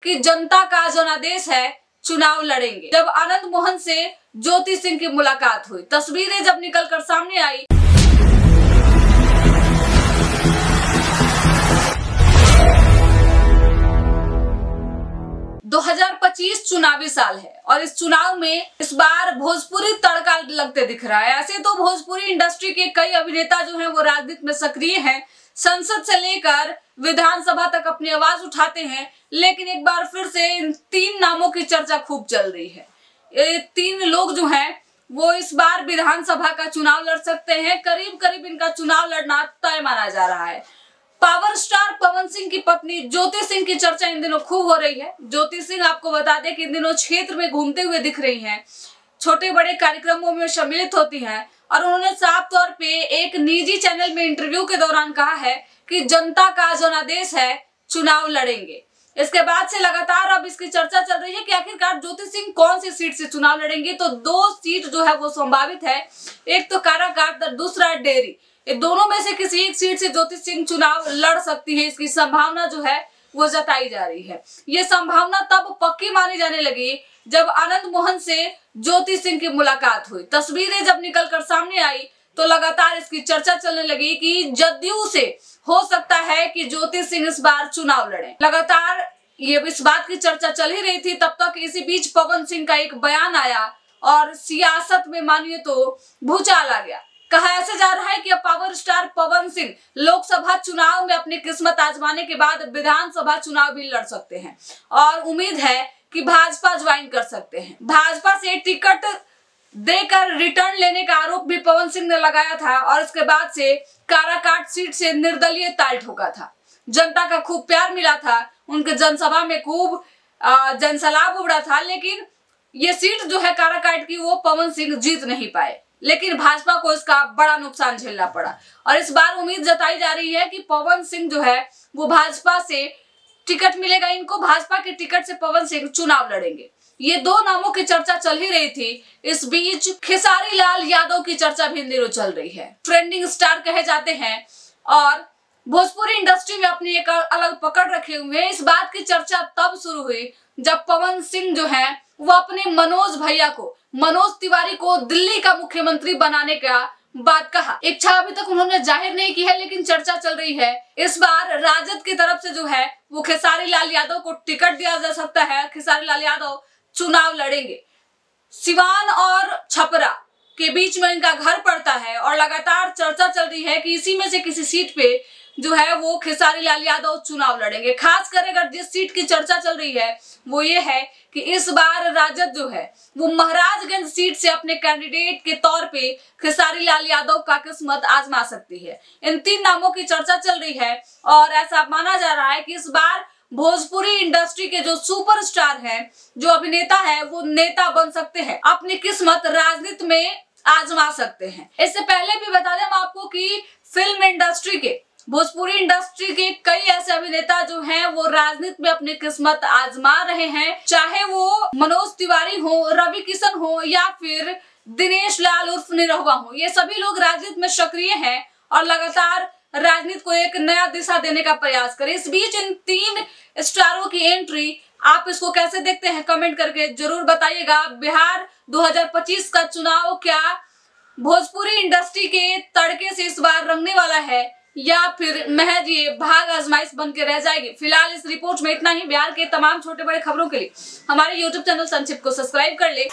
कि जनता का जनादेश है, चुनाव लड़ेंगे। जब आनंद मोहन से ज्योति सिंह की मुलाकात हुई, तस्वीरें जब निकलकर सामने आई, दो 2025 चुनावी साल है और इस चुनाव में इस बार भोजपुरी तड़का लगते दिख रहा है। ऐसे तो भोजपुरी इंडस्ट्री के कई अभिनेता जो हैं वो राजनीति में सक्रिय हैं, संसद से लेकर विधानसभा तक अपनी आवाज उठाते हैं, लेकिन एक बार फिर से इन 3 नामों की चर्चा खूब चल रही है। ये 3 लोग जो हैं वो इस बार विधानसभा का चुनाव लड़ सकते हैं। करीब करीब इनका चुनाव लड़ना तय माना जा रहा है। पावर स्टार पवन सिंह की पत्नी ज्योति सिंह की चर्चा इन दिनों खूब हो रही है। ज्योति सिंह आपको बता दें कि इन दिनों क्षेत्र में घूमते हुए दिख रही हैं, छोटे बड़े कार्यक्रमों में सम्मिलित होती हैं और उन्होंने साफ तौर पे एक निजी चैनल में इंटरव्यू के दौरान कहा है कि जनता का जनादेश है, चुनाव लड़ेंगे। इसके बाद से लगातार अब इसकी चर्चा चल रही है कि आखिरकार ज्योति सिंह कौन सी सीट से चुनाव लड़ेंगे। तो 2 सीट जो है वो संभावित है, एक तो काराकाट, दूसरा डेहरी। ये दोनों में से किसी एक सीट से ज्योति सिंह चुनाव लड़ सकती है, इसकी संभावना जो है वो जताई जा रही है। ये संभावना तब पक्की मानी जाने लगी जब आनंद मोहन से ज्योति सिंह की मुलाकात हुई। तस्वीरें जब निकलकर सामने आई तो लगातार इसकी चर्चा चलने लगी कि जदयू से हो सकता है कि ज्योति सिंह इस बार चुनाव लड़े। लगातार ये इस बात की चर्चा चल ही रही थी, तब तक इसी बीच पवन सिंह का एक बयान आया और सियासत में मानिए तो भूचाल आ गया। कहा ऐसे जा रहा है कि अब पावर स्टार पवन सिंह लोकसभा चुनाव में अपनी किस्मत आजमाने के बाद विधानसभा चुनाव भी लड़ सकते हैं और उम्मीद है कि भाजपा ज्वाइन कर सकते हैं। भाजपा से टिकट देकर रिटर्न लेने का आरोप भी पवन सिंह ने लगाया था और इसके बाद से काराकाट सीट से निर्दलीय ताल ठोका था। जनता का खूब प्यार मिला था, उनके जनसभा में खूब जनसलाब उमड़ा था, लेकिन ये सीट जो है काराकाट की वो पवन सिंह जीत नहीं पाए। लेकिन भाजपा को इसका बड़ा नुकसान झेलना पड़ा और इस बार उम्मीद जताई जा रही है कि पवन सिंह जो है वो भाजपा से टिकट मिलेगा इनको, भाजपा के टिकट से पवन सिंह चुनाव लड़ेंगे। ये 2 नामों की चर्चा चल ही रही थी। इस बीच खेसारी लाल यादव की चर्चा भी इन दिनों चल रही है। ट्रेंडिंग स्टार कहे जाते हैं और भोजपुरी इंडस्ट्री में अपनी एक अलग पकड़ रखे हुए हैं। इस बात की चर्चा तब शुरू हुई जब पवन सिंह जो है वो अपने मनोज तिवारी को दिल्ली का मुख्यमंत्री बनाने का बात कहा। इच्छा अभी तक उन्होंने जाहिर नहीं की है, लेकिन चर्चा चल रही है इस बार राजद की तरफ से जो है वो खेसारी लाल यादव को टिकट दिया जा सकता है। खेसारी लाल यादव चुनाव लड़ेंगे। सिवान और छपरा के बीच में इनका घर पड़ता है और लगातार चर्चा चल रही है कि इसी में से किसी सीट पे जो है वो खेसारी लाल यादव चुनाव लड़ेंगे। खास कर अगर जिस सीट की चर्चा चल रही है वो ये है कि इस बार राजद जो है वो महाराजगंज सीट से अपने कैंडिडेट के तौर पे खेसारी लाल यादव का किस्मत आजमा सकती है। इन 3 नामों की चर्चा चल रही है और ऐसा माना जा रहा है कि इस बार भोजपुरी इंडस्ट्री के जो सुपरस्टार हैं, जो अभिनेता है, वो नेता बन सकते हैं, अपनी किस्मत राजनीति में आजमा सकते हैं। इससे पहले भी बता दें हम आपको कि फिल्म इंडस्ट्री के, भोजपुरी इंडस्ट्री के कई ऐसे अभिनेता जो हैं वो राजनीति में अपनी किस्मत आजमा रहे हैं, चाहे वो मनोज तिवारी हो, रवि किशन हो या फिर दिनेश लाल उर्फ निरहुआ हो। ये सभी लोग राजनीति में सक्रिय हैं और लगातार राजनीति को एक नया दिशा देने का प्रयास करें। इस बीच इन 3 स्टारों की एंट्री आप इसको कैसे देखते हैं, कमेंट करके जरूर बताइएगा। बिहार 2025 का चुनाव क्या भोजपुरी इंडस्ट्री के तड़के से इस बार रंगने वाला है या फिर महज ये भाग आजमाइश बन के रह जाएगी? फिलहाल इस रिपोर्ट में इतना ही। बिहार के तमाम छोटे बड़े खबरों के लिए हमारे YouTube चैनल संक्षिप्त को सब्सक्राइब कर ले।